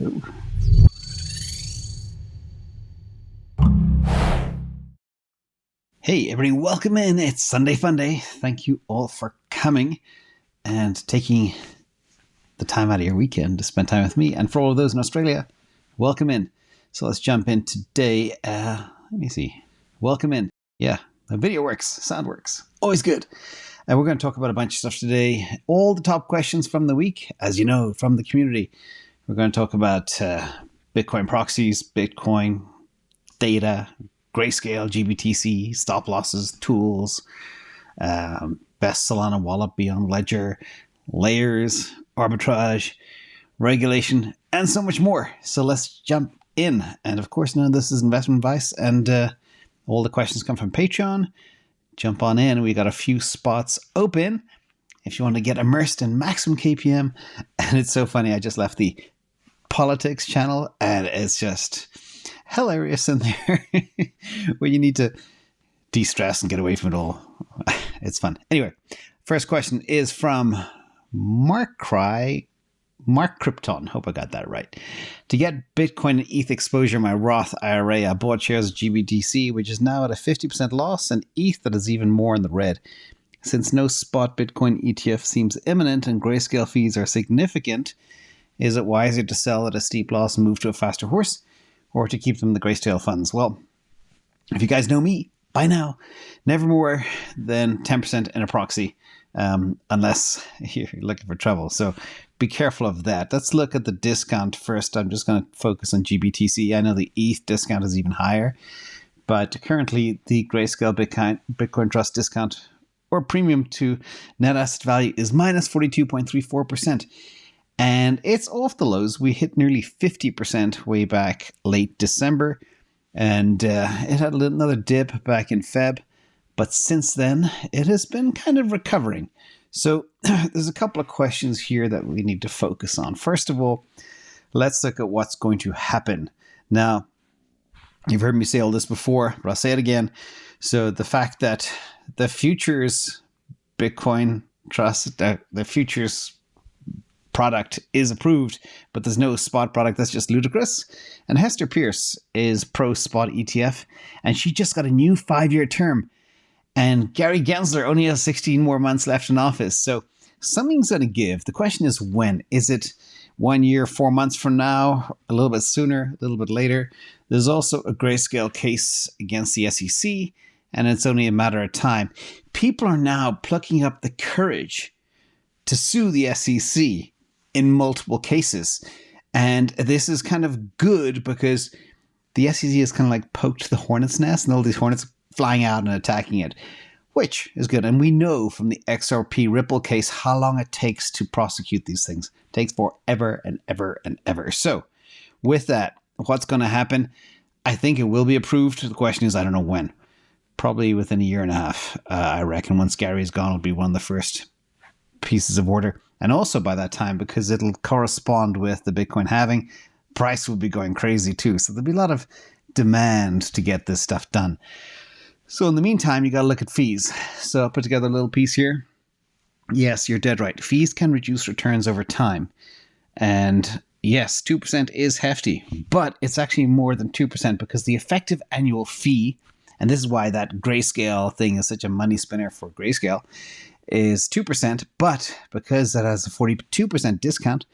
Hey everybody, welcome in. It's Sunday Fun Day. Thank you all for coming and taking the time out of your weekend to spend time with me. And for all of those in Australia, welcome in. So let's jump in today. Let me see. Welcome in. Yeah, the video works, sound works. Always good. And we're going to talk about a bunch of stuff today. All the top questions from the week, as you know, from the community. We're going to talk about Bitcoin Proxies, Bitcoin, Theta, Grayscale, GBTC, stop losses, tools, best Solana wallet beyond ledger, layers, arbitrage, regulation, and so much more. So let's jump in. And of course, none of this is investment advice, and all the questions come from Patreon. Jump on in. We got a few spots open if you want to get immersed in maximum KPM. And it's so funny. I just left the politics channel, and it's just hilarious in there where you need to de-stress and get away from it all. It's fun. Anyway, first question is from Mark Krypton. Hope I got that right. To get Bitcoin and ETH exposure in my Roth IRA, I bought shares of GBTC, which is now at a 50% loss, and ETH that is even more in the red. Since no spot Bitcoin ETF seems imminent and Grayscale fees are significant, is it wiser to sell at a steep loss and move to a faster horse, or to keep them in the Grayscale funds? Well, if you guys know me by now, never more than 10% in a proxy, unless you're looking for trouble. So be careful of that. Let's look at the discount first. I'm just going to focus on GBTC. I know the ETH discount is even higher, but currently the Grayscale Bitcoin Trust discount or premium to net asset value is minus 42.34%. And it's off the lows. We hit nearly 50% way back late December. And it had another dip back in Feb. But since then, it has been kind of recovering. So there's a couple of questions here that we need to focus on. First of all, let's look at what's going to happen. Now, you've heard me say all this before, but I'll say it again. So the fact that the futures Bitcoin Trust, the futures product is approved, but there's no spot product, that's just ludicrous. And Hester Pierce is pro spot ETF, and she just got a new 5-year term. And Gary Gensler only has 16 more months left in office. So something's going to give. The question is when. Is it 1 year, 4 months from now, a little bit sooner, a little bit later? There's also a Grayscale case against the SEC, and it's only a matter of time. People are now plucking up the courage to sue the SEC in multiple cases. And this is kind of good because the SEC has kind of like poked the hornet's nest, and all these hornets flying out and attacking it, which is good. And we know from the XRP Ripple case how long it takes to prosecute these things. It takes forever and ever and ever. So with that, what's going to happen? I think it will be approved. The question is, I don't know when. Probably within a year and a half, I reckon. Once Gary's gone, it'll be one of the first pieces of order. And also by that time, because it'll correspond with the Bitcoin halving, price will be going crazy too. So there'll be a lot of demand to get this stuff done. So in the meantime, you got to look at fees. So I'll put together a little piece here. Yes, you're dead right. Fees can reduce returns over time. And yes, 2% is hefty, but it's actually more than 2% because the effective annual fee, and this is why that Grayscale thing is such a money spinner for Grayscale, is 2%, but because that has a 42% discount,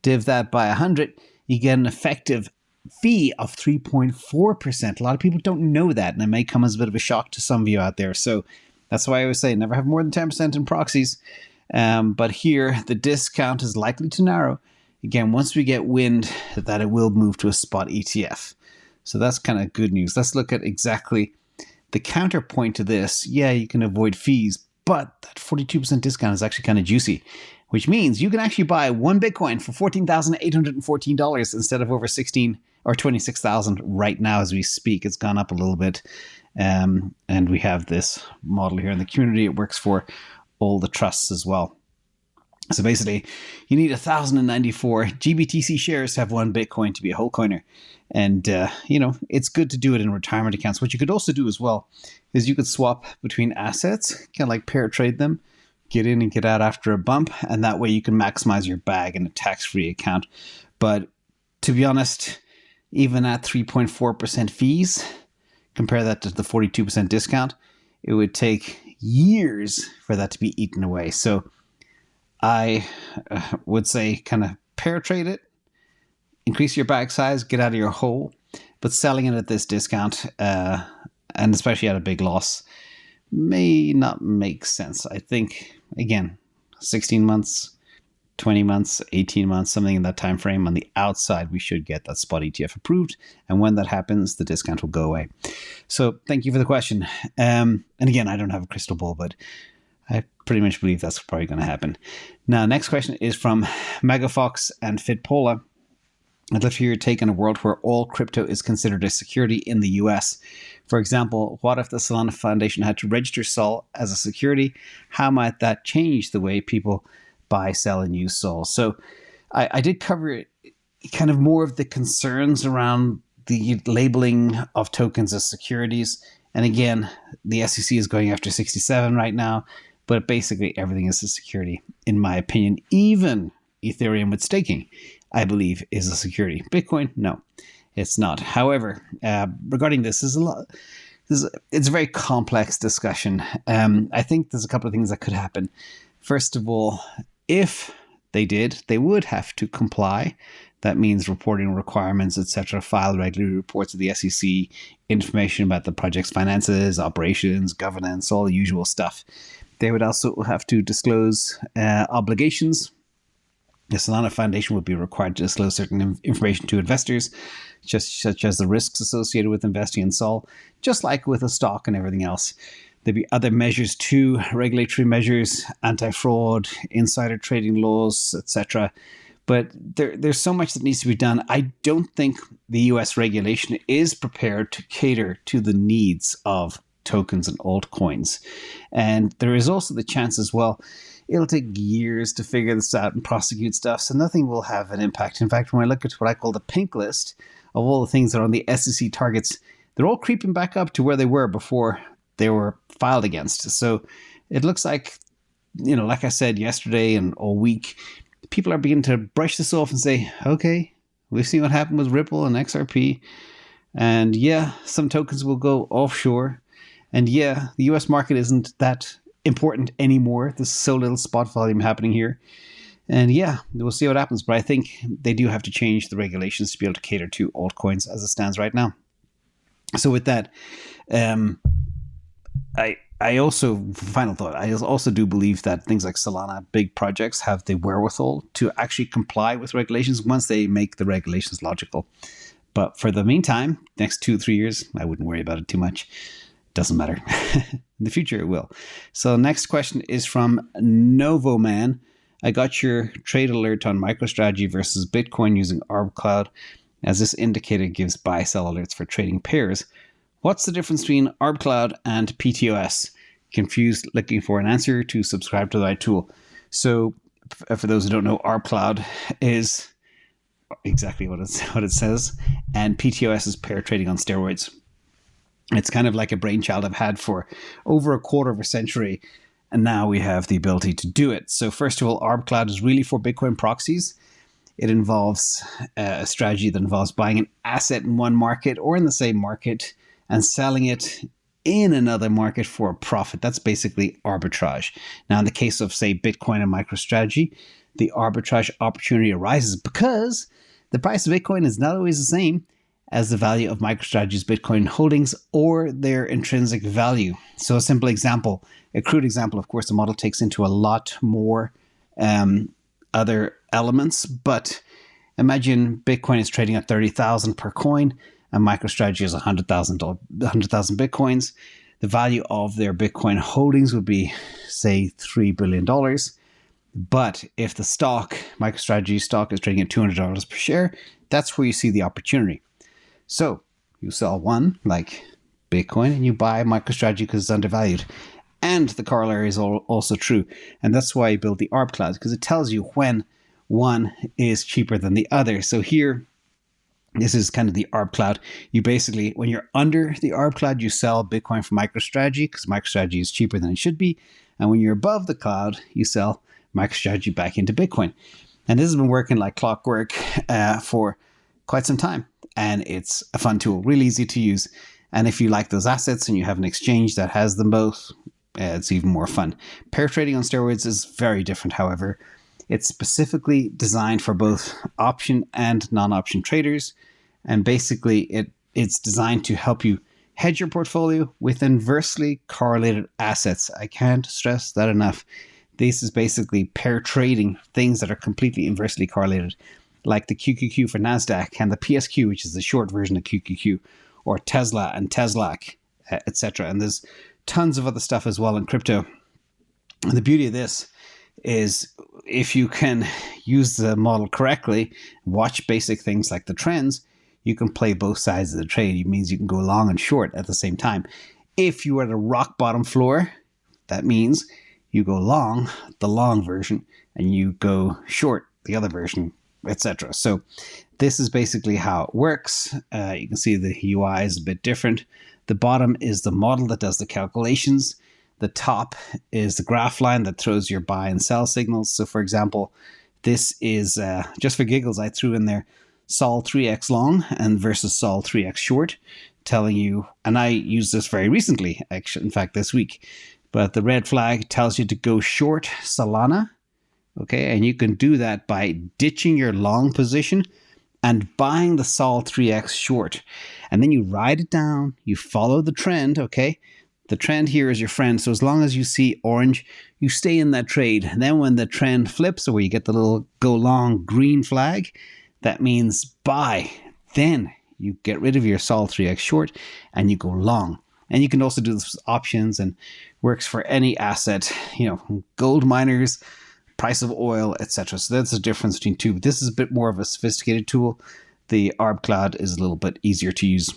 div that by 100, you get an effective fee of 3.4%. A lot of people don't know that, and it may come as a bit of a shock to some of you out there. So that's why I always say never have more than 10% in proxies. But here, the discount is likely to narrow. Again, once we get wind that it will move to a spot ETF. So that's kind of good news. Let's look at exactly the counterpoint to this. Yeah, you can avoid fees, but that 42% discount is actually kind of juicy, which means you can actually buy one Bitcoin for $14,814 instead of over 16 or 26,000 right now as we speak. It's gone up a little bit. And we have this model here in the community. It works for all the trusts as well. So basically, you need 1,094 GBTC shares to have one Bitcoin to be a whole coiner. And, it's good to do it in retirement accounts. What you could also do as well is you could swap between assets, kind of like pair trade them, get in and get out after a bump. And that way you can maximize your bag in a tax-free account. But to be honest, even at 3.4% fees, compare that to the 42% discount, it would take years for that to be eaten away. So I would say kind of pair trade it, increase your bag size, get out of your hole, but selling it at this discount, and especially at a big loss, may not make sense. I think, again, 16 months, 20 months, 18 months, something in that time frame. On the outside, we should get that spot ETF approved. And when that happens, the discount will go away. So thank you for the question. And again, I don't have a crystal ball, but I pretty much believe that's probably going to happen. Now, next question is from Megafox and Fitpola. I'd love to hear your take on a world where all crypto is considered a security in the US. For example, what if the Solana Foundation had to register SOL as a security? How might that change the way people buy, sell, and use SOL? So I did cover kind of more of the concerns around the labeling of tokens as securities. And again, the SEC is going after 67 right now, but basically everything is a security, in my opinion. Even Ethereum with staking, I believe, is a security. Bitcoin, no, it's not. However, regarding this, it's a very complex discussion. I think there's a couple of things that could happen. First of all, if they did, they would have to comply. That means reporting requirements, etc., file regular reports to the SEC, information about the project's finances, operations, governance, all the usual stuff. They would also have to disclose obligations. The Solana Foundation would be required to disclose certain information to investors, such as the risks associated with investing in SOL, just like with a stock and everything else. There'd be other measures too, regulatory measures, anti-fraud, insider trading laws, etc. But there's so much that needs to be done. I don't think the US regulation is prepared to cater to the needs of tokens and altcoins. And there is also the chance as well, it'll take years to figure this out and prosecute stuff, so nothing will have an impact. In fact, when I look at what I call the pink list of all the things that are on the SEC targets, they're all creeping back up to where they were before they were filed against. So it looks like, like I said yesterday and all week, people are beginning to brush this off and say, okay, we've seen what happened with Ripple and XRP. And yeah, some tokens will go offshore. And yeah, the US market isn't that important anymore. There's so little spot volume happening here. And yeah, we'll see what happens. But I think they do have to change the regulations to be able to cater to altcoins as it stands right now. So with that, I also, final thought, I also do believe that things like Solana, big projects, have the wherewithal to actually comply with regulations once they make the regulations logical. But for the meantime, next 2-3 years, I wouldn't worry about it too much. Doesn't matter. In the future, it will. So next question is from Novoman. I got your trade alert on MicroStrategy versus Bitcoin using Arb Cloud, as this indicator gives buy-sell alerts for trading pairs. What's the difference between Arb Cloud and PTOS? Confused, looking for an answer to subscribe to the right tool. So for those who don't know, Arb Cloud is exactly what it says, and PTOS is pair trading on steroids. It's kind of like a brainchild I've had for over a quarter of a century, and now we have the ability to do it. So first of all, Arb Cloud is really for Bitcoin proxies. It involves a strategy that involves buying an asset in one market or in the same market and selling it in another market for a profit. That's basically arbitrage. Now, in the case of, say, Bitcoin and MicroStrategy, the arbitrage opportunity arises because the price of Bitcoin is not always the same as the value of MicroStrategy's Bitcoin holdings or their intrinsic value. So a simple example, a crude example, of course, the model takes into a lot more other elements, but imagine Bitcoin is trading at 30,000 per coin and MicroStrategy is 100,000 Bitcoins. The value of their Bitcoin holdings would be, say, $3 billion. But if the stock, MicroStrategy stock, is trading at $200 per share, that's where you see the opportunity. So you sell one, like Bitcoin, and you buy MicroStrategy because it's undervalued. And the corollary is also true. And that's why I built the Arb Cloud, because it tells you when one is cheaper than the other. So here, this is kind of the Arb Cloud. You basically, when you're under the Arb Cloud, you sell Bitcoin from MicroStrategy because MicroStrategy is cheaper than it should be. And when you're above the cloud, you sell MicroStrategy back into Bitcoin. And this has been working like clockwork for quite some time. And it's a fun tool, really easy to use. And if you like those assets and you have an exchange that has them both, it's even more fun. Pair trading on steroids is very different, however. It's specifically designed for both option and non-option traders. And basically, it's designed to help you hedge your portfolio with inversely correlated assets. I can't stress that enough. This is basically pair trading things that are completely inversely correlated, like the QQQ for NASDAQ and the PSQ, which is the short version of QQQ, or Tesla and TSLAQ, etc. And there's tons of other stuff as well in crypto. And the beauty of this is if you can use the model correctly, watch basic things like the trends, you can play both sides of the trade. It means you can go long and short at the same time. If you are at a rock bottom floor, that means you go long, the long version, and you go short, the other version, etc. So this is basically how it works. You can see the UI is a bit different. The bottom is the model that does the calculations. The top is the graph line that throws your buy and sell signals. So for example, this is, just for giggles, I threw in there SOL3x long and versus SOL3x short, telling you, and I used this very recently, actually, in fact, this week, but the red flag tells you to go short Solana. Okay, and you can do that by ditching your long position and buying the SOL3x short. And then you ride it down, you follow the trend, okay? The trend here is your friend, so as long as you see orange, you stay in that trade. And then when the trend flips, or where you get the little go long green flag, that means buy. Then you get rid of your SOL3x short and you go long. And you can also do this with options, and works for any asset, you know, gold miners, price of oil, etc. So that's the difference between two. This is a bit more of a sophisticated tool. The Arb Cloud is a little bit easier to use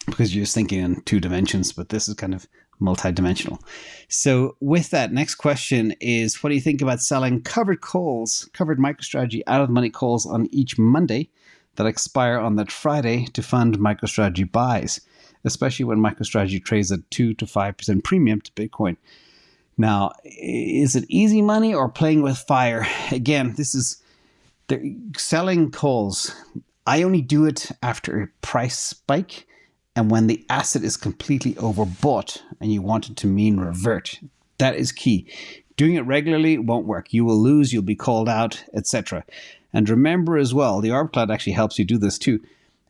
because you're just thinking in 2 dimensions, but this is kind of multi-dimensional. So with that, next question is, what do you think about selling covered calls, covered MicroStrategy out of the money calls on each Monday that expire on that Friday to fund MicroStrategy buys, especially when MicroStrategy trades at 2 to 5% premium to Bitcoin? Now, is it easy money or playing with fire? Again, this is selling calls. I only do it after a price spike and when the asset is completely overbought and you want it to mean revert. That is key. Doing it regularly won't work. You will lose, you'll be called out, etc. And remember as well, the Arb Cloud actually helps you do this too,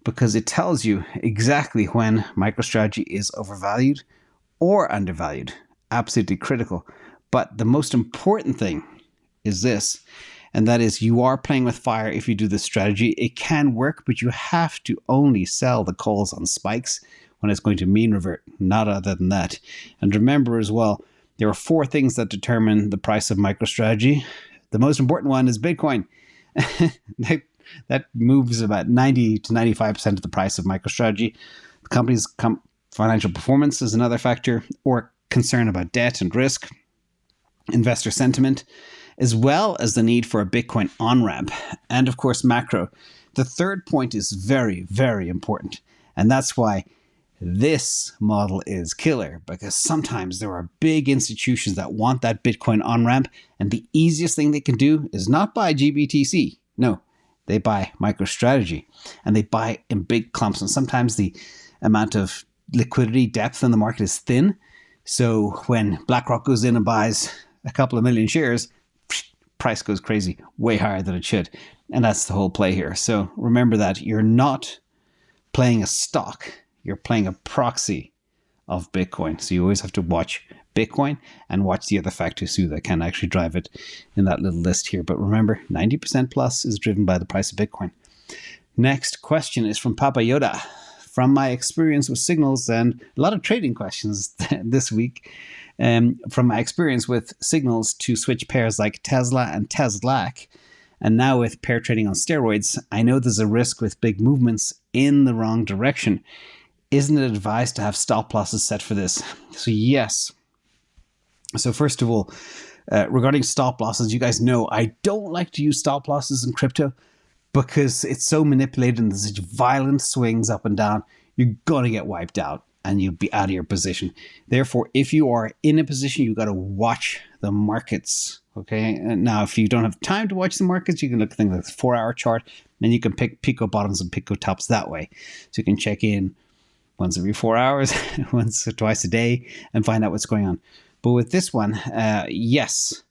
because it tells you exactly when MicroStrategy is overvalued or undervalued. Absolutely critical. But the most important thing is this, and that is you are playing with fire if you do this strategy. It can work, but you have to only sell the calls on spikes when it's going to mean revert, not other than that. And remember as well, there are 4 things that determine the price of MicroStrategy. The most important one is Bitcoin. That moves about 90 to 95% of the price of MicroStrategy. The company's financial performance is another factor, or concern about debt and risk, investor sentiment, as well as the need for a Bitcoin on-ramp, and of course macro. The third point is very, very important, and that's why this model is killer, because sometimes there are big institutions that want that Bitcoin on-ramp, and the easiest thing they can do is not buy GBTC. No, they buy MicroStrategy, and they buy in big clumps, and sometimes the amount of liquidity depth in the market is thin. So when BlackRock goes in and buys a couple of million shares, price goes crazy, way higher than it should. And that's the whole play here. So remember that you're not playing a stock, you're playing a proxy of Bitcoin. So you always have to watch Bitcoin and watch the other factors too that can actually drive it in that little list here. But remember, 90% plus is driven by the price of Bitcoin. Next question is from Papa Yoda. From my experience with signals, and a lot of trading questions this week, from my experience with signals to switch pairs like Tesla and TSLAQ, and now with pair trading on steroids, I know there's a risk with big movements in the wrong direction. Isn't it advised to have stop losses set for this? So yes. So first of all, regarding stop losses, you guys know I don't like to use stop losses in crypto, because it's so manipulated and there's such violent swings up and down, you're going to get wiped out and you'll be out of your position. Therefore, if you are in a position, you've got to watch the markets Okay, and now if you don't have time to watch the markets, you can look at things like the 4-hour chart, and you can pick Pico bottoms and Pico tops that way. So you can check in once every 4 hours, once or twice a day, and find out what's going on. But with this one, yes,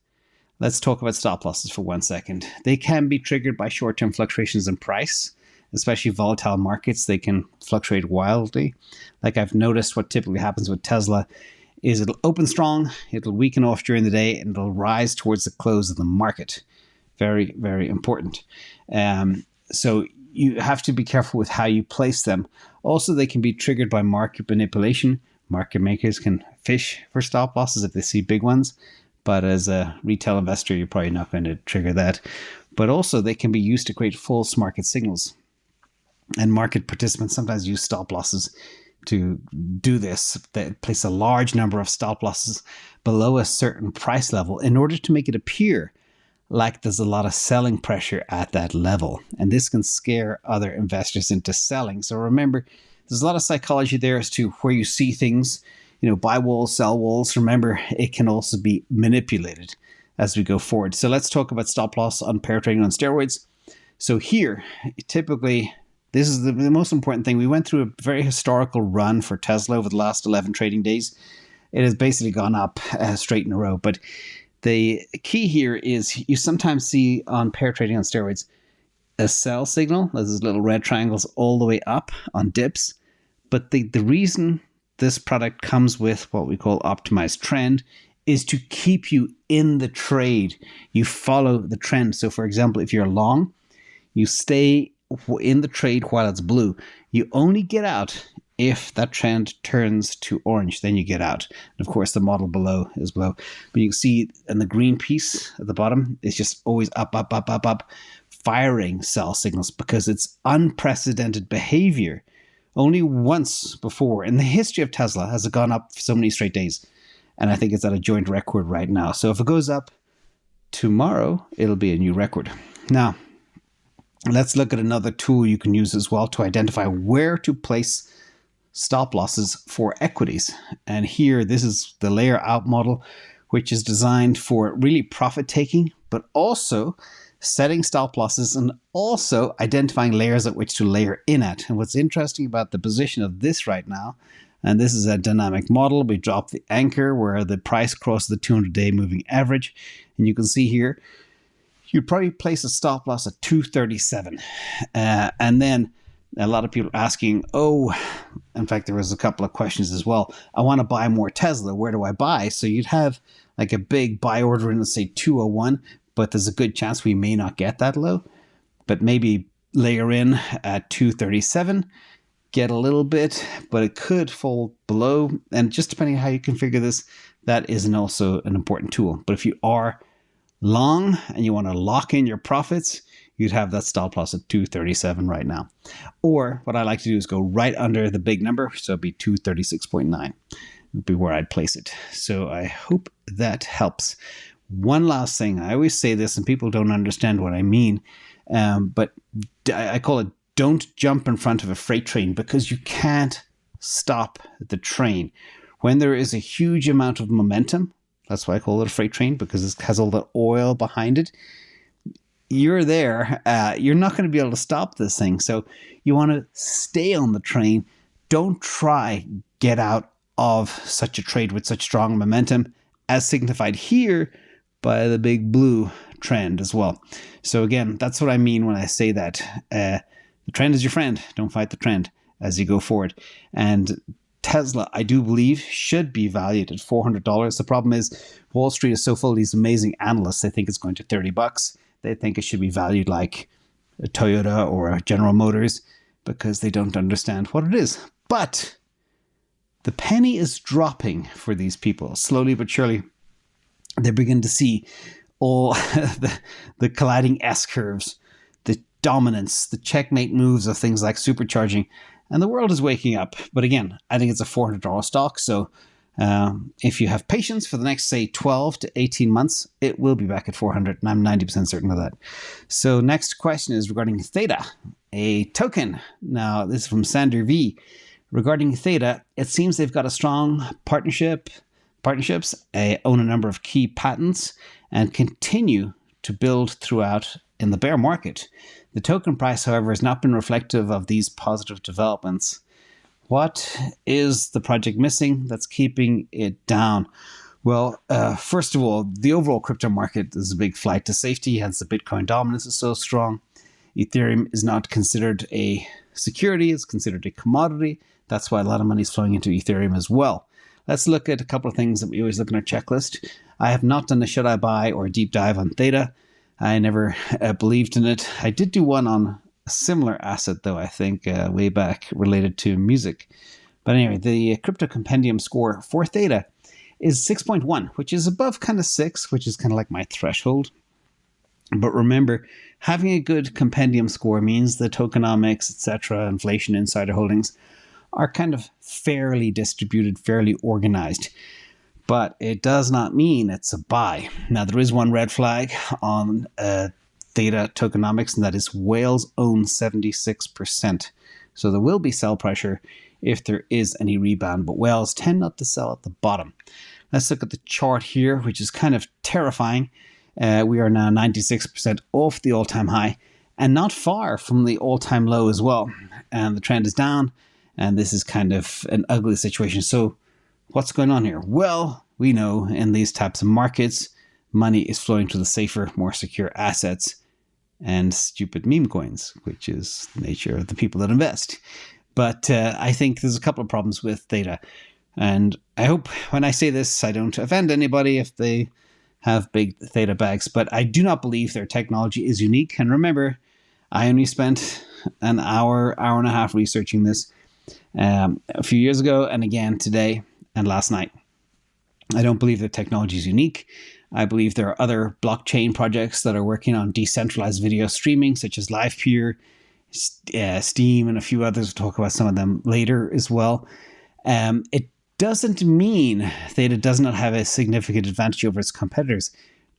let's talk about stop losses for 1 second. They can be triggered by short-term fluctuations in price, especially volatile markets. They can fluctuate wildly. Like I've noticed, what typically happens with Tesla is it'll open strong, it'll weaken off during the day, and it'll rise towards the close of the market. Very, very important. So you have to be careful with how you place them. Also, they can be triggered by market manipulation. Market makers can fish for stop losses if they see big ones, but as a retail investor, you're probably not going to trigger that. But also, they can be used to create false market signals. And market participants sometimes use stop losses to do this. They place a large number of stop losses below a certain price level in order to make it appear like there's a lot of selling pressure at that level. And this can scare other investors into selling. So remember, there's a lot of psychology there as to where you see things, buy walls, sell walls. Remember, it can also be manipulated as we go forward. So let's talk about stop loss on pair trading on steroids. So here, typically, this is the most important thing. We went through a very historical run for Tesla over the last 11 trading days. It has basically gone up straight in a row. But the key here is you sometimes see on pair trading on steroids a sell signal. There's little red triangles all the way up on dips. But the reason this product comes with what we call optimized trend is to keep you in the trade. You follow the trend. So for example, if you're long, you stay in the trade while it's blue. You only get out if that trend turns to orange, then you get out. And of course, the model below is below. But you can see in the green piece at the bottom, it's just always up, up, up, up, up, firing sell signals because it's unprecedented behavior. Only once before in the history of Tesla has it gone up for so many straight days. And I think it's at a joint record right now. So if it goes up tomorrow, it'll be a new record. Now, let's look at another tool you can use as well to identify where to place stop losses for equities. And here, this is the layer out model, which is designed for really profit taking, but also setting stop losses and also identifying layers at which to layer in at. And what's interesting about the position of this right now, and this is a dynamic model, we dropped the anchor where the price crosses the 200-day moving average. And you can see here, you'd probably place a stop loss at 237. And then a lot of people asking, in fact, there was a couple of questions as well. I want to buy more Tesla. Where do I buy? So you'd have like a big buy order in, let's say 201, but there's a good chance we may not get that low. But maybe layer in at 237, get a little bit, but it could fall below. And just depending on how you configure this, that is also an important tool. But if you are long and you want to lock in your profits, you'd have that stop loss at 237 right now. Or what I like to do is go right under the big number. So it'd be 236.9 would be where I'd place it. So I hope that helps. One last thing. I always say this and people don't understand what I mean. But I call it don't jump in front of a freight train because you can't stop the train. When there is a huge amount of momentum, that's why I call it a freight train, because it has all the oil behind it. You're there. You're not going to be able to stop this thing. So you want to stay on the train. Don't try get out of such a trade with such strong momentum, as signified here by the big blue trend as well. So again, that's what I mean when I say that. The trend is your friend. Don't fight the trend as you go forward. And Tesla, I do believe, should be valued at $400. The problem is Wall Street is so full of these amazing analysts. They think it's going to $30. They think it should be valued like a Toyota or a General Motors because they don't understand what it is. But the penny is dropping for these people. Slowly but surely, they begin to see all the colliding S-curves, the dominance, the checkmate moves of things like supercharging. And the world is waking up. But again, I think it's a $400 stock. So if you have patience for the next, say, 12 to 18 months, it will be back at 400. And I'm 90% certain of that. So next question is regarding Theta, a token. Now, this is from Sander V. Regarding Theta, it seems they've got a strong partnership. partnerships, own a number of key patents, and continue to build throughout in the bear market. The token price, however, has not been reflective of these positive developments. What is the project missing that's keeping it down? Well, first of all, the overall crypto market is a big flight to safety, hence the Bitcoin dominance is so strong. Ethereum is not considered a security, it's considered a commodity. That's why a lot of money is flowing into Ethereum as well. Let's look at a couple of things that we always look in our checklist. I have not done a should I buy or a deep dive on Theta. I never believed in it. I did do one on a similar asset, though, I think, way back related to music. But anyway, the crypto compendium score for Theta is 6.1, which is above kind of 6, which is kind of like my threshold. But remember, having a good compendium score means the tokenomics, etc., inflation insider holdings are kind of fairly distributed, fairly organized. But it does not mean it's a buy. Now, there is one red flag on Theta tokenomics, and that is whales own 76%. So there will be sell pressure if there is any rebound, but whales tend not to sell at the bottom. Let's look at the chart here, which is kind of terrifying. We are now 96% off the all-time high and not far from the all-time low as well. And the trend is down, and this is kind of an ugly situation. So what's going on here? Well, we know in these types of markets, money is flowing to the safer, more secure assets and stupid meme coins, which is the nature of the people that invest. But I think there's a couple of problems with Theta. And I hope when I say this, I don't offend anybody if they have big Theta bags. But I do not believe their technology is unique. And remember, I only spent an hour and a half researching this a few years ago, and again today and last night. I don't believe their technology is unique. I believe there are other blockchain projects that are working on decentralized video streaming, such as LivePeer, Steam, and a few others. We'll talk about some of them later as well. It doesn't mean Theta does not have a significant advantage over its competitors,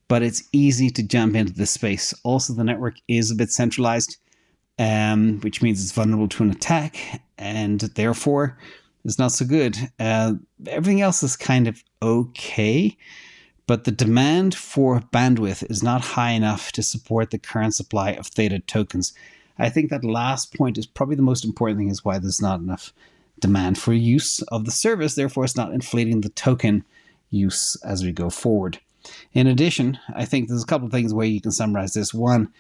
but it's easy to jump into this space. Also, the network is a bit centralized, which means it's vulnerable to an attack, and therefore it's not so good. Everything else is kind of okay, but the demand for bandwidth is not high enough to support the current supply of Theta tokens. I think that last point is probably the most important thing, is why there's not enough demand for use of the service. Therefore, it's not inflating the token use as we go forward. In addition, I think there's a couple of things where you can summarize this. One,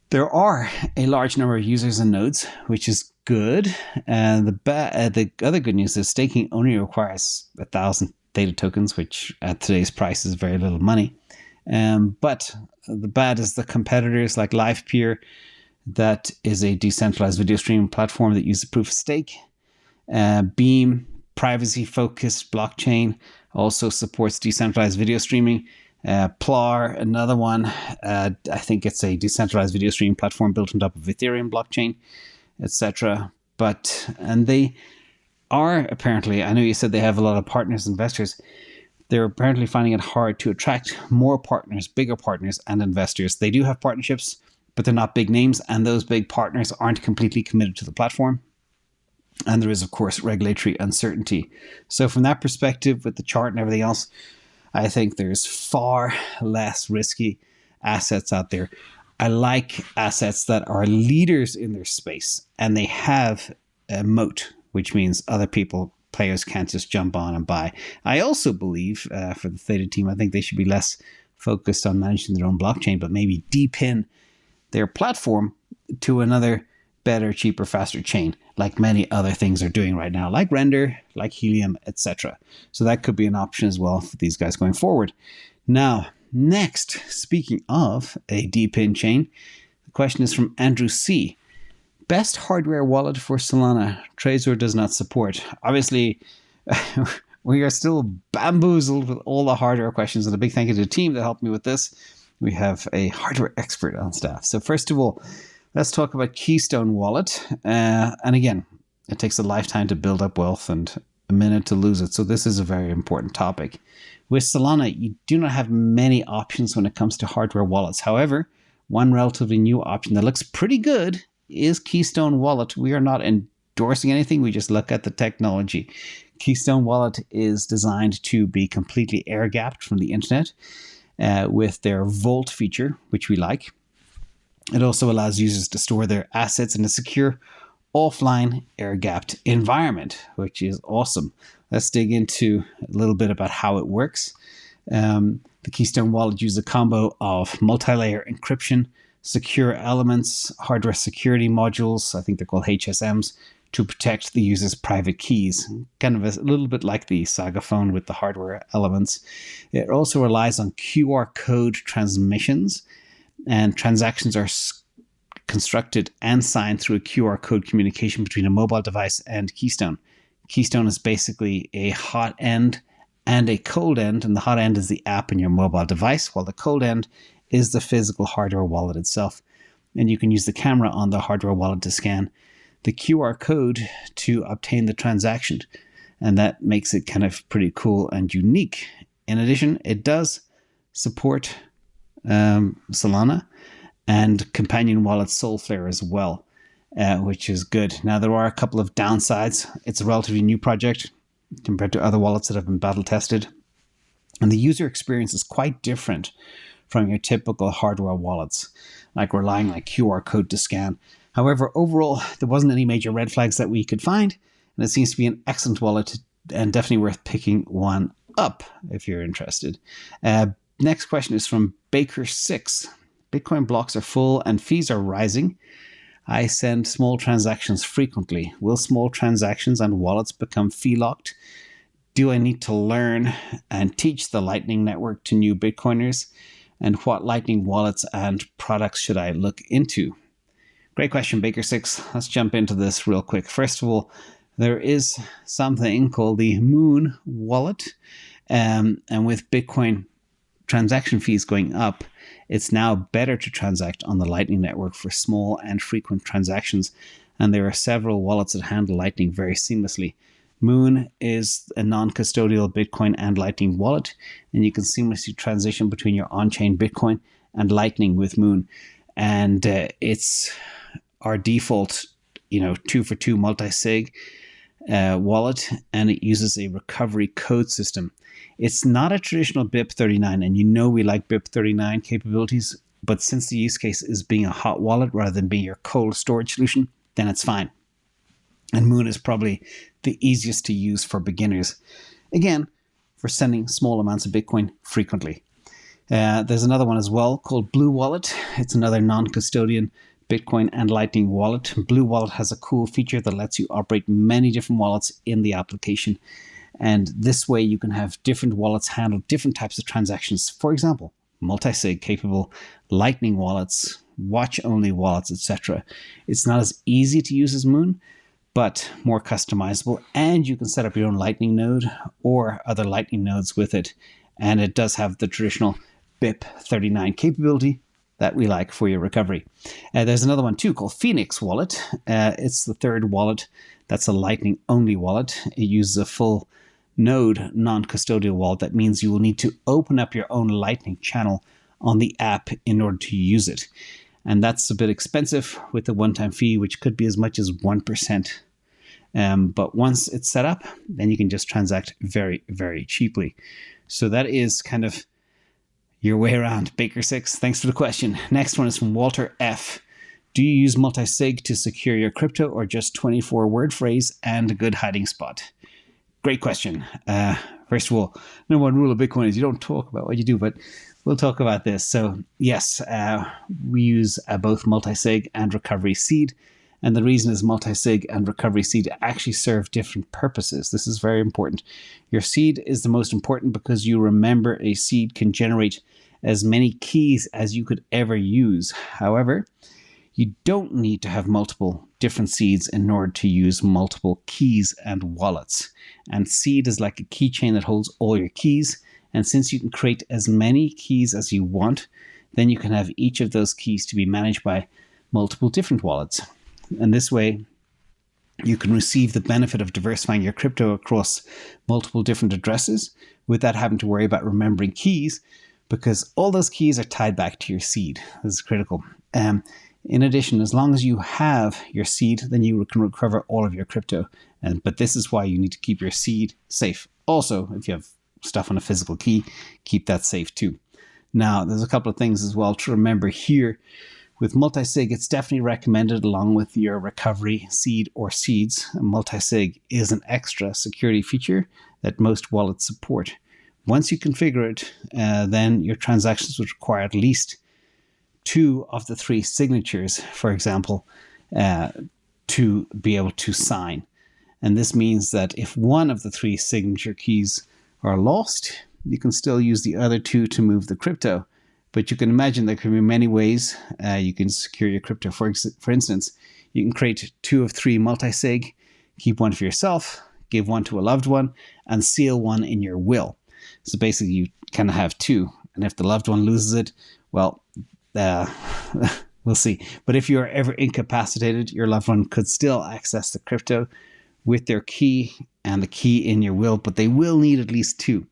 there are a large number of users and nodes, which is good. And the other good news is staking only requires 1,000 Theta tokens, which at today's price is very little money. But the bad is the competitors like LivePeer, that is a decentralized video streaming platform that uses proof of stake. Beam, privacy-focused blockchain, also supports decentralized video streaming. Plar, another one, I think it's a decentralized video streaming platform built on top of Ethereum blockchain, etc. And they are apparently, I know you said they have a lot of partners, investors. They're apparently finding it hard to attract more partners, bigger partners and investors. They do have partnerships, but they're not big names, and those big partners aren't completely committed to the platform. And there is, of course, regulatory uncertainty. So from that perspective, with the chart and everything else, I think there's far less risky assets out there. I like assets that are leaders in their space, and they have a moat, which means other players can't just jump on and buy. I also believe for the Theta team, I think they should be less focused on managing their own blockchain, but maybe deepen their platform to another better, cheaper, faster chain, like many other things are doing right now, like Render, like Helium, etc. So that could be an option as well for these guys going forward. Now, next, speaking of a deep-in chain, the question is from Andrew C. Best hardware wallet for Solana, Trezor does not support. Obviously, we are still bamboozled with all the hardware questions, and a big thank you to the team that helped me with this. We have a hardware expert on staff. So first of all, let's talk about Keystone Wallet. And again, it takes a lifetime to build up wealth and a minute to lose it. So this is a very important topic. With Solana, you do not have many options when it comes to hardware wallets. However, one relatively new option that looks pretty good is Keystone Wallet. We are not endorsing anything. We just look at the technology. Keystone Wallet is designed to be completely air-gapped from the internet with their Vault feature, which we like. It also allows users to store their assets in a secure, offline, air-gapped environment, which is awesome. Let's dig into a little bit about how it works. The Keystone Wallet uses a combo of multi-layer encryption, secure elements, hardware security modules, I think they're called HSMs, to protect the user's private keys. Kind of a little bit like the Saga phone with the hardware elements. It also relies on QR code transmissions, and transactions are constructed and signed through a QR code communication between a mobile device and Keystone. Keystone is basically a hot end and a cold end, and the hot end is the app in your mobile device, while the cold end is the physical hardware wallet itself. And you can use the camera on the hardware wallet to scan the QR code to obtain the transaction. And that makes it kind of pretty cool and unique. In addition, it does support Solana and Companion Wallet Solflare as well, which is good. Now, there are a couple of downsides. It's a relatively new project compared to other wallets that have been battle tested. And the user experience is quite different from your typical hardware wallets, like relying on QR code to scan. However, overall, there wasn't any major red flags that we could find, and it seems to be an excellent wallet and definitely worth picking one up if you're interested. Next question is from Baker6. Bitcoin blocks are full and fees are rising. I send small transactions frequently. Will small transactions and wallets become fee locked? Do I need to learn and teach the Lightning Network to new Bitcoiners? And what Lightning wallets and products should I look into? Great question, Baker6. Let's jump into this real quick. First of all, there is something called the Muun Wallet. And with Bitcoin transaction fees going up, it's now better to transact on the Lightning Network for small and frequent transactions. And there are several wallets that handle Lightning very seamlessly. Muun is a non-custodial Bitcoin and Lightning wallet, and you can seamlessly transition between your on-chain Bitcoin and Lightning with Muun. And it's our default, 2-for-2 multi-sig wallet, and it uses a recovery code system. It's not a traditional BIP39, and we like BIP39 capabilities, but since the use case is being a hot wallet rather than being your cold storage solution, then it's fine. And Muun is probably the easiest to use for beginners. Again, for sending small amounts of Bitcoin frequently. There's another one as well called Blue Wallet. It's another non-custodian Bitcoin and Lightning wallet. Blue Wallet has a cool feature that lets you operate many different wallets in the application. And this way you can have different wallets handle different types of transactions. For example, multi-sig capable Lightning wallets, watch-only wallets, etc. It's not as easy to use as Muun, but more customizable. And you can set up your own Lightning node or other Lightning nodes with it. And it does have the traditional BIP39 capability that we like for your recovery. There's another one too called Phoenix Wallet. It's the third wallet that's a Lightning only wallet. It uses a full node non-custodial wallet. That means you will need to open up your own Lightning channel on the app in order to use it. And that's a bit expensive with a one-time fee, which could be as much as 1%. But once it's set up, then you can just transact very, very cheaply. So that is kind of your way around, Baker6. Thanks for the question. Next one is from Walter F. Do you use multi-sig to secure your crypto, or just 24-word phrase and a good hiding spot? Great question. First of all, number one rule of Bitcoin is you don't talk about what you do, but we'll talk about this. So yes, we use both multi-sig and recovery seed. And the reason is multi-sig and recovery seed actually serve different purposes. This is very important. Your seed is the most important because you remember a seed can generate as many keys as you could ever use. However, you don't need to have multiple different seeds in order to use multiple keys and wallets. And seed is like a keychain that holds all your keys. And since you can create as many keys as you want, then you can have each of those keys to be managed by multiple different wallets. And this way, you can receive the benefit of diversifying your crypto across multiple different addresses without having to worry about remembering keys, because all those keys are tied back to your seed. This is critical. In addition, as long as you have your seed, then you can recover all of your crypto. But this is why you need to keep your seed safe. Also, if you have stuff on a physical key, keep that safe too. Now, there's a couple of things as well to remember here. With multisig, it's definitely recommended along with your recovery seed or seeds. Multisig is an extra security feature that most wallets support. Once you configure it, then your transactions would require at least 2 of the 3 signatures, for example, to be able to sign. And this means that if one of the 3 signature keys are lost, you can still use the other 2 to move the crypto. But you can imagine there can be many ways you can secure your crypto. For instance, you can create 2 of 3 multisig, keep one for yourself, give one to a loved one, and seal one in your will. So basically you kind of have 2. And if the loved one loses it, well, we'll see. But if you're ever incapacitated, your loved one could still access the crypto with their key and the key in your will, but they will need at least 2.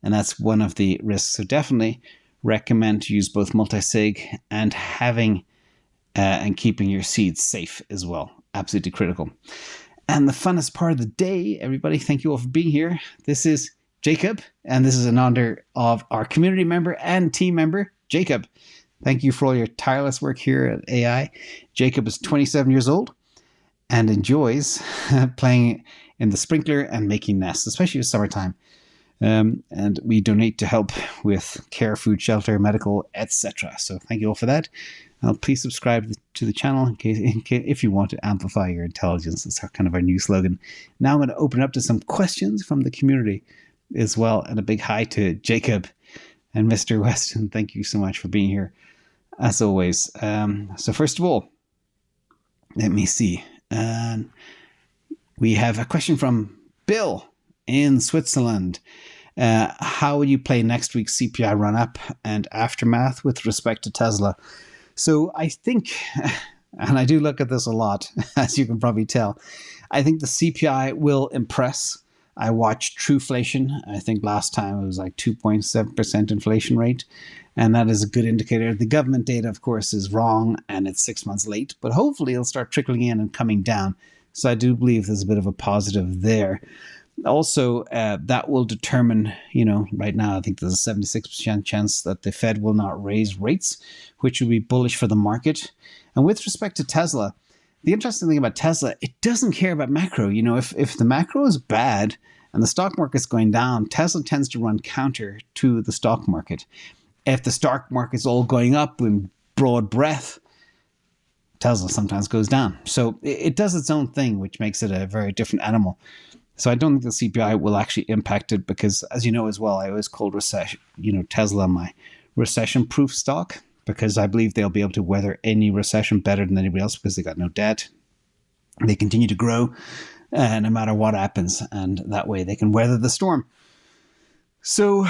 And that's one of the risks. So definitely recommend to use both multisig and having and keeping your seeds safe as well. Absolutely critical. And the funnest part of the day, everybody, thank you all for being here. This is Jacob, and this is in honor of our community member and team member, Jacob. Thank you for all your tireless work here at AI. Jacob is 27 years old and enjoys playing in the sprinkler and making nests, especially in summertime. And we donate to help with care, food, shelter, medical, etc. So thank you all for that. Please subscribe to the channel in case, if you want to amplify your intelligence. It's kind of our new slogan. Now I'm going to open up to some questions from the community as well. And a big hi to Jacob and Mr. Weston. Thank you so much for being here, as always. So first of all, let me see. We have a question from Bill in Switzerland. How would you play next week's CPI run-up and aftermath with respect to Tesla? So I think, and I do look at this a lot, as you can probably tell, I think the CPI will impress. I watched Truflation. I think last time it was like 2.7% inflation rate, and that is a good indicator. The government data, of course, is wrong, and it's 6 months late, but hopefully it'll start trickling in and coming down. So I do believe there's a bit of a positive there. Also, that will determine, right now, I think there's a 76% chance that the Fed will not raise rates, which would be bullish for the market. And with respect to Tesla, the interesting thing about Tesla, it doesn't care about macro. If the macro is bad and the stock market's going down, Tesla tends to run counter to the stock market. If the stock market's all going up in broad breadth, Tesla sometimes goes down. So it does its own thing, which makes it a very different animal. So I don't think the CPI will actually impact it because, as you know as well, I always called Tesla my recession-proof stock because I believe they'll be able to weather any recession better than anybody else because they got no debt. They continue to grow no matter what happens, and that way they can weather the storm. So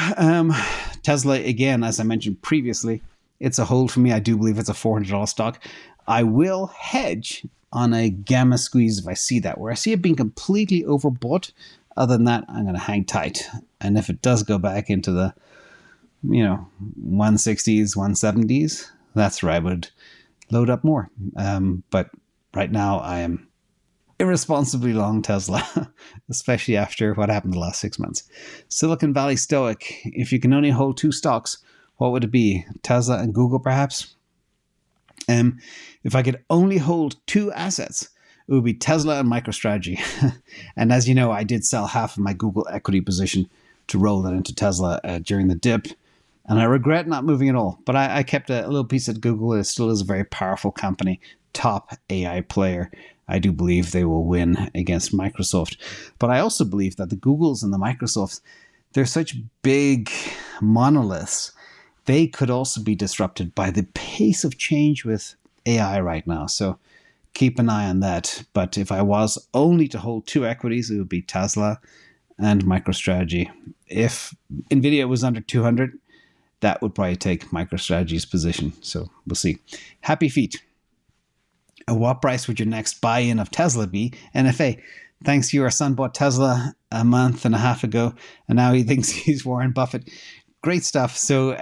Tesla, again, as I mentioned previously, it's a hold for me. I do believe it's a $400 stock. I will hedge on a gamma squeeze if I see that, where I see it being completely overbought. Other than that, I'm going to hang tight. And if it does go back into the, 160s, 170s, that's where I would load up more. But right now I am irresponsibly long Tesla, especially after what happened the last 6 months. Silicon Valley Stoic, if you can only hold 2 stocks, what would it be? Tesla and Google, perhaps? If I could only hold 2 assets, it would be Tesla and MicroStrategy. And as you know, I did sell half of my Google equity position to roll that into Tesla during the dip. And I regret not moving at all. But I kept a little piece at Google. It still is a very powerful company, top AI player. I do believe they will win against Microsoft. But I also believe that the Googles and the Microsofts, they're such big monoliths. They could also be disrupted by the pace of change with AI right now. So keep an eye on that. But if I was only to hold 2 equities, it would be Tesla and MicroStrategy. If NVIDIA was under 200, that would probably take MicroStrategy's position. So we'll see. Happy feet. At what price would your next buy-in of Tesla be? NFA. Thanks, your son bought Tesla a month and a half ago, and now he thinks he's Warren Buffett. Great stuff. So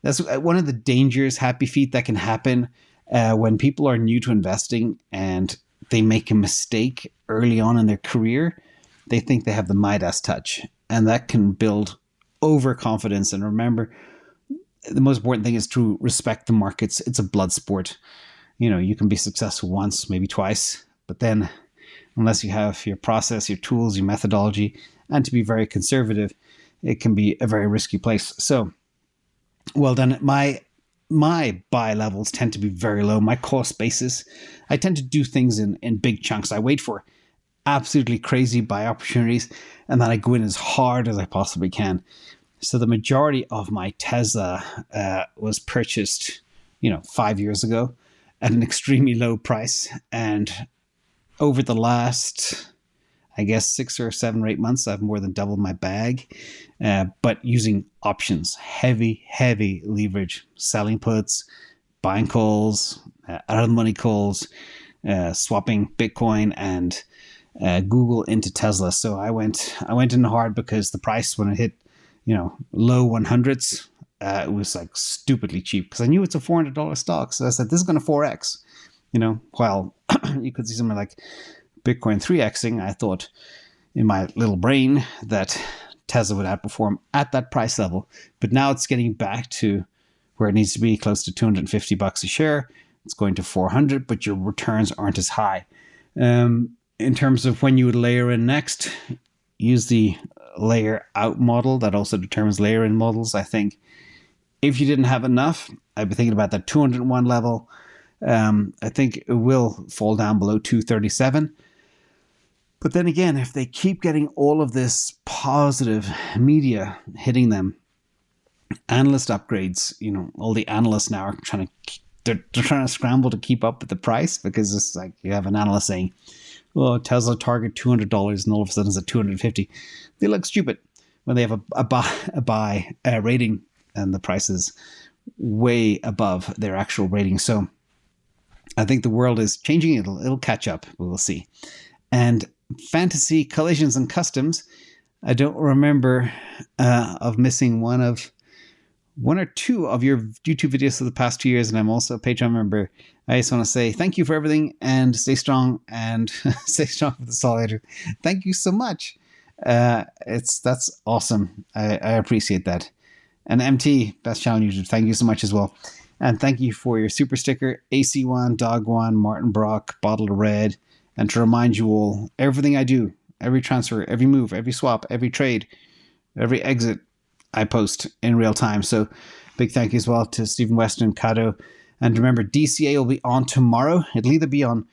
that's one of the dangers, happy feet, that can happen When people are new to investing and they make a mistake early on in their career, they think they have the Midas touch, and that can build overconfidence. And remember, the most important thing is to respect the markets. It's a blood sport. You can be successful once, maybe twice, but then unless you have your process, your tools, your methodology, and to be very conservative, it can be a very risky place. So, well done. My buy levels tend to be very low. My cost basis, I tend to do things in big chunks. I wait for absolutely crazy buy opportunities, and then I go in as hard as I possibly can. So the majority of my Tesla was purchased, 5 years ago at an extremely low price. And over the last, I guess, 6 or 7 or 8 months, I've more than doubled my bag, but using options, heavy leverage, selling puts, buying calls, out of the money calls, swapping Bitcoin and Google into Tesla. So I went in hard because the price, when it hit, low 100s, it was like stupidly cheap because I knew it's a $400 stock. So I said, this is going to 4x, while you could see something like Bitcoin 3xing. I thought in my little brain that Tesla would outperform at that price level, but now it's getting back to where it needs to be, close to $250 a share. It's going to 400, but your returns aren't as high. In terms of when you would layer in next, use the layer out model that also determines layer in models. I think if you didn't have enough, I'd be thinking about that 201 level. I think it will fall down below 237. But then again, if they keep getting all of this positive media hitting them, analyst upgrades, all the analysts now are trying to scramble to keep up with the price, because it's like you have an analyst saying, "Oh, Tesla target $200," and all of a sudden it's at 250. They look stupid when they have a buy rating and the price is way above their actual rating. So I think the world is changing. It'll catch up. We'll see. And fantasy collisions and customs, I don't remember of missing one or two of your YouTube videos for the past 2 years, and I'm also a Patreon member. I just want to say thank you for everything, and stay strong, and stay strong for the Solanator. Thank you so much. That's awesome. I appreciate that. And MT, best channel YouTube, thank you so much as well. And thank you for your super sticker, AC1, Dog1, Martin Brock, Bottle of Red. And to remind you all, everything I do, every transfer, every move, every swap, every trade, every exit, I post in real time. So big thank you as well to Stephen Weston, Kado. And remember, DCA will be on tomorrow. It'll either be on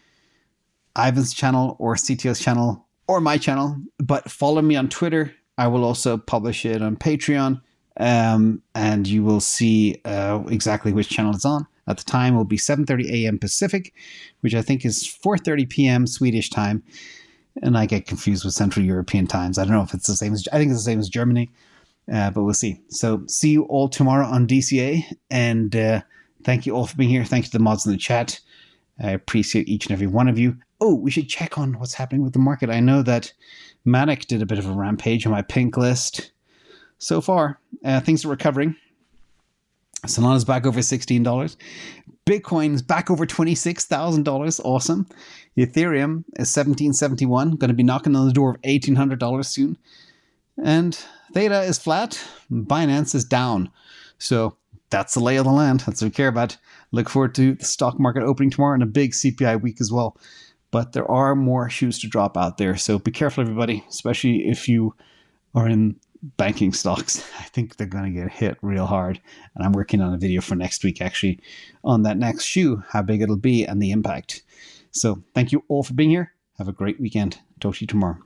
Ivan's channel or CTO's channel or my channel. But follow me on Twitter. I will also publish it on Patreon. And you will see exactly which channel it's on. At the time, it will be 7:30 a.m. Pacific, which I think is 4:30 p.m. Swedish time. And I get confused with Central European times. I don't know if it's the same I think it's the same as Germany, but we'll see. So see you all tomorrow on DCA. And thank you all for being here. Thank you to the mods in the chat. I appreciate each and every one of you. Oh, we should check on what's happening with the market. I know that Matic did a bit of a rampage on my pink list. So far, things are recovering. Solana's back over $16. Bitcoin's back over $26,000. Awesome. Ethereum is $1771. Going to be knocking on the door of $1,800 soon. And Theta is flat. Binance is down. So that's the lay of the land. That's what we care about. Look forward to the stock market opening tomorrow and a big CPI week as well. But there are more shoes to drop out there. So be careful, everybody, especially if you are in banking stocks. I think they're going to get hit real hard. And I'm working on a video for next week, actually, on that next shoe, how big it'll be and the impact. So thank you all for being here. Have a great weekend. Talk to you tomorrow.